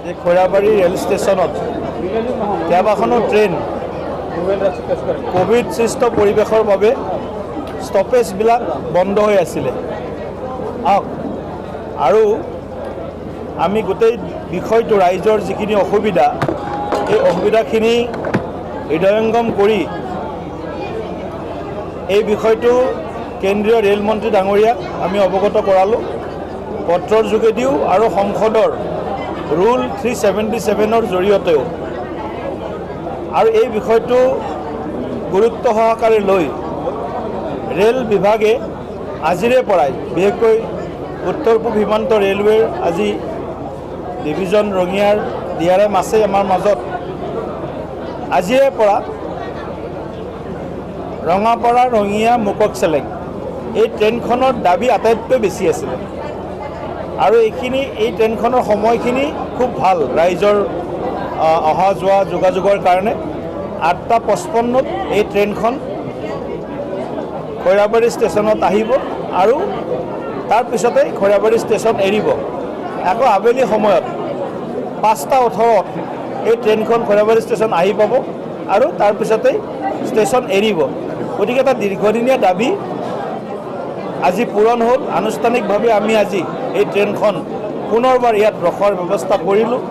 যে খৈৰাবাৰী ৰেল ষ্টেচনত কেইবাখনো ট্ৰেইন কোভিড সৃষ্ট পৰিৱেশৰ বাবে ষ্টপেজবিলাক বন্ধ হৈ আছিলে আৰু আমি গোটেই বিষয়টো ৰাইজৰ যিখিনি অসুবিধা এই অসুবিধাখিনি হৃদয়ঙ্গম কৰি এই বিষয়টো কেন্দ্ৰীয় ৰেল মন্ত্ৰী ডাঙৰীয়াক আমি অৱগত কৰালোঁ পত্ৰৰ যোগেদিও আৰু সংসদৰ ৰুল 377ৰ জৰিয়তেও আৰু এই বিষয়টো গুৰুত্ব সহকাৰে লৈ ৰেল বিভাগে আজিৰে পৰাই বিশেষকৈ উত্তৰ পূব সীমান্ত ৰেলৱেৰ আজি ডিভিজন ৰঙিয়াৰ DRM আছে আমাৰ মাজত আজিৰে পৰা ৰঙাপাৰা ৰঙিয়া মুকক চেলেং এই ট্ৰেইনখনৰ দাবী আটাইতকৈ বেছি আছিলে আৰু এই ট্ৰেইনখনৰ সময়খিনি খুব ভাল ৰাইজৰ অহা যোৱা যোগাযোগৰ কাৰণে 8:55 এই ট্ৰেইনখন খৈৰাবাৰী ষ্টেচনত আহিব আৰু তাৰ পিছতে খৈৰাবাৰী ষ্টেচন এৰিব আকৌ আবেলি সময়ত 5:18 এই ট্ৰেইনখন খৈৰাবাৰী ষ্টেচন আহি পাব আৰু তাৰ পিছতে ষ্টেচন এৰিব গতিকে এটা দীৰ্ঘদিনীয়া দাবী আজি পূৰণ হ'ল আনুষ্ঠানিকভাৱে আমি আজি এই ট্ৰেইনখন পুনৰবাৰ ইয়াত ৰখাৰ ব্যৱস্থা কৰিলোঁ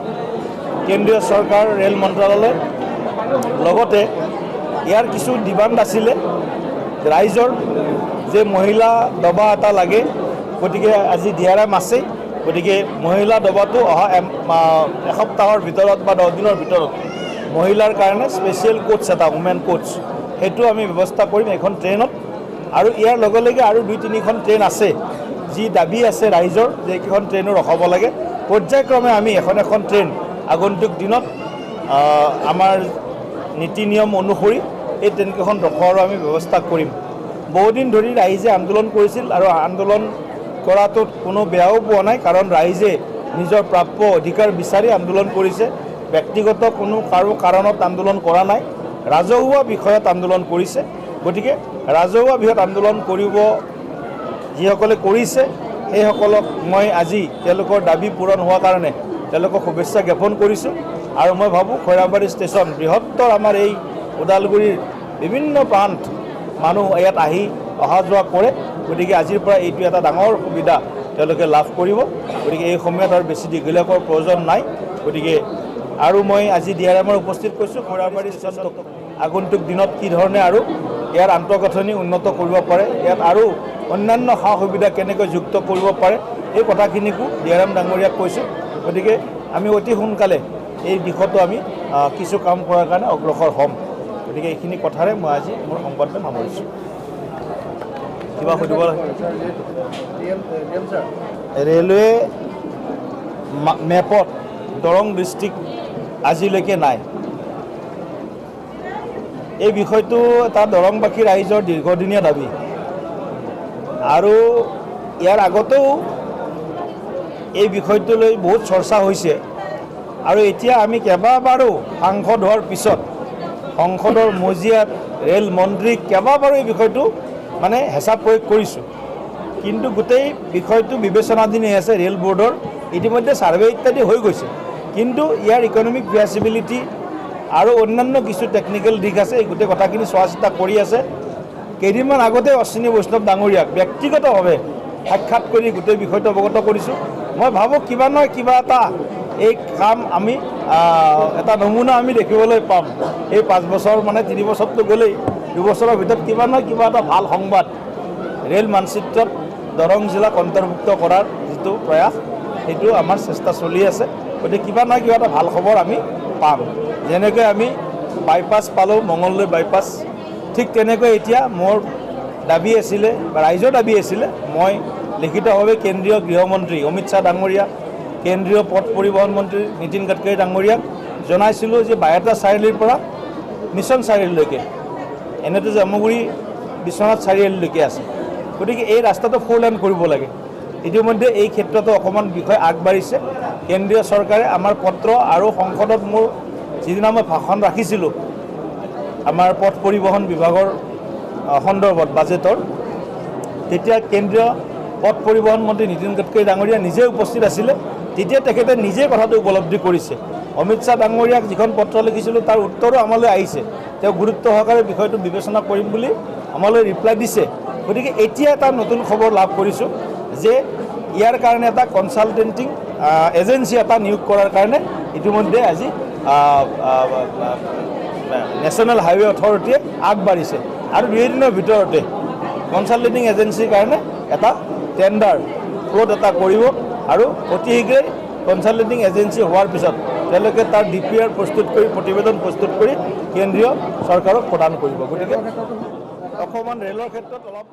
কেন্দ্ৰীয় চৰকাৰ ৰেল মন্ত্ৰালয় লগতে ইয়াৰ কিছু ডিমাণ্ড আছিলে ৰাইজৰ যে মহিলা ডবা এটা লাগে গতিকে আজি DRM আছে গতিকে মহিলা ডবাটো অহা এসপ্তাহৰ ভিতৰত বা 10 দিনৰ ভিতৰত মহিলাৰ কাৰণে স্পেচিয়েল কোচ এটা উমেন কোচ সেইটো আমি ব্যৱস্থা কৰিম এখন ট্ৰেইনত আৰু ইয়াৰ লগে লগে আৰু 2-3খন ট্ৰেইন আছে যি দাবী আছে ৰাইজৰ যে এইখন ট্ৰেইনো ৰখাব লাগে পৰ্যায়ক্ৰমে আমি এখন ট্ৰেইন আগন্তুক দিনত আমাৰ নীতি নিয়ম অনুসৰি এই ট্ৰেইনকেইখন ৰখোৱাৰো আমি ব্যৱস্থা কৰিম বহুদিন ধৰি ৰাইজে আন্দোলন কৰিছিল আৰু আন্দোলন কৰাটোত কোনো বেয়াও পোৱা নাই কাৰণ ৰাইজে নিজৰ প্ৰাপ্য অধিকাৰ বিচাৰি আন্দোলন কৰিছে ব্যক্তিগত কোনো কাৰো কাৰণত আন্দোলন কৰা নাই ৰাজহুৱা বিষয়ত আন্দোলন কৰিছে গতিকে ৰাজহুৱা বিষয়ত আন্দোলন কৰিব যিসকলে কৰিছে সেইসকলক মই আজি তেওঁলোকৰ দাবী পূৰণ হোৱাৰ কাৰণে তেওঁলোকক শুভেচ্ছা জ্ঞাপন কৰিছোঁ আৰু মই ভাবোঁ খৈৰাবাৰী ষ্টেচন বৃহত্তৰ আমাৰ এই ওদালগুৰিৰ বিভিন্ন প্ৰান্ত মানুহ ইয়াত আহি অহা যোৱা কৰে গতিকে আজিৰ পৰা এইটো এটা ডাঙৰ সুবিধা তেওঁলোকে লাভ কৰিব গতিকে এই সময়ত আৰু বেছি দীঘলীয়াকৰ প্ৰয়োজন নাই গতিকে আৰু মই আজি DRMৰ উপস্থিত কৈছোঁ খৈৰাবাৰী ষ্টেচনক আগন্তুক দিনত কি ধৰণে আৰু ইয়াৰ আন্তঃগাঁথনি উন্নত কৰিব পাৰে ইয়াত আৰু অন্যান্য সা সুবিধা কেনেকৈ যুক্ত কৰিব পাৰে এই কথাখিনিকো DRM ডাঙৰীয়াক কৈছোঁ গতিকে আমি অতি সোনকালে এই দিশতো আমি কিছু কাম কৰাৰ কাৰণে অগ্ৰসৰ হ'ম গতিকে এইখিনি কথাৰে মই আজি মোৰ সংবাদটো সামৰিছোঁ কিবা সুধিব ৰেলৱে মেপত দৰং ডিষ্ট্ৰিক্ট আজিলৈকে নাই এই বিষয়টো এটা দৰংবাসী ৰাইজৰ দীৰ্ঘদিনীয়া দাবী আৰু ইয়াৰ আগতেও এই বিষয়টো লৈ বহুত চৰ্চা হৈছে আৰু এতিয়া আমি কেইবাবাৰো সাংসদ হোৱাৰ পিছত সংসদৰ মজিয়াত ৰেল মন্ত্ৰীক কেইবাবাৰো এই বিষয়টো মানে হেঁচা প্ৰয়োগ কৰিছোঁ কিন্তু গোটেই বিষয়টো বিবেচনাধীন হৈ আছে ৰেল বৰ্ডৰ ইতিমধ্যে ছাৰ্ভে ইত্যাদি হৈ গৈছে কিন্তু ইয়াৰ ইকনমিক ভিয়াচিবিলিটি আৰু অন্যান্য কিছু টেকনিকেল দিশ আছে এই গোটেই কথাখিনি চোৱা চিতা কৰি আছে কেইদিনমান আগতে অশ্বিনী বৈষ্ণৱ ডাঙৰীয়াক ব্যক্তিগতভাৱে সাক্ষাৎ কৰি গোটেই বিষয়টো অৱগত কৰিছোঁ মই ভাবোঁ কিবা নহয় কিবা এটা এই কাম আমি এটা নমুনা আমি দেখিবলৈ পাম এই 5 বছৰ মানে 3 বছৰটো গ'লেই 2 বছৰৰ ভিতৰত কিবা নহয় কিবা এটা ভাল সংবাদ ৰেল মানচিত্ৰত দৰং জিলাক অন্তৰ্ভুক্ত কৰাৰ যিটো প্ৰয়াস সেইটো আমাৰ চেষ্টা চলি আছে গতিকে কিবা নহয় কিবা এটা ভাল খবৰ আমি পাম যেনেকৈ আমি বাইপাছ পালোঁ মঙলদৈ বাইপাছ ঠিক তেনেকৈ এতিয়া মোৰ দাবী আছিলে বা ৰাইজৰ দাবী আছিলে মই লিখিতভাৱে কেন্দ্ৰীয় গৃহমন্ত্ৰী অমিত শ্বাহ ডাঙৰীয়া কেন্দ্ৰীয় পথ পৰিবহণ মন্ত্ৰী নীতিন গাডকাৰী ডাঙৰীয়াক জনাইছিলোঁ যে বাইহাটা চাৰিআলিৰ পৰা মিছন চাৰিআলিলৈকে এনেতো জামুগুৰি বিশ্বনাথ চাৰিআলিলৈকে আছে গতিকে এই ৰাস্তাটো 4 লেন কৰিব লাগে ইতিমধ্যে এই ক্ষেত্ৰতো অকণমান বিষয় আগবাঢ়িছে কেন্দ্ৰীয় চৰকাৰে আমাৰ পত্ৰ আৰু সংসদত মোৰ যিদিনা মই ভাষণ ৰাখিছিলোঁ আমাৰ পথ পৰিবহণ বিভাগৰ সন্দৰ্ভত বাজেটৰ তেতিয়া কেন্দ্ৰীয় পথ পৰিবহণ মন্ত্ৰী নীতিন গাডকাৰী ডাঙৰীয়া নিজে উপস্থিত আছিলে তেতিয়া তেখেতে নিজে কথাটো উপলব্ধি কৰিছে। অমিত শ্বাহ ডাঙৰীয়াক যিখন পত্ৰ লিখিছিলোঁ তাৰ উত্তৰো আমালৈ আহিছে, তেওঁ গুৰুত্ব সহকাৰে বিষয়টো বিবেচনা কৰিম বুলি আমালৈ ৰিপ্লাই দিছে। গতিকে এতিয়া এটা নতুন খবৰ লাভ কৰিছোঁ যে ইয়াৰ কাৰণে এটা কনচালটেণ্টিং এজেঞ্চি এটা নিয়োগ কৰাৰ কাৰণে ইতিমধ্যে আজি নেশ্যনেল হাইৱে অথৰিটিয়ে আগবাঢ়িছে আৰু 2 দিনৰ ভিতৰতে কনচালটেণ্টিং এজেঞ্চিৰ কাৰণে এটা টেণ্ডাৰ ফ্ল'ট এটা কৰিব আৰু অতি শীঘ্ৰেই কনচালটেণ্টিং এজেঞ্চি হোৱাৰ পিছত তেওঁলোকে তাৰ DPR প্ৰস্তুত কৰি প্ৰতিবেদন প্ৰস্তুত কৰি কেন্দ্ৰীয় চৰকাৰক প্ৰদান কৰিব। গতিকে অকণমান ৰেলৰ ক্ষেত্ৰত অলপ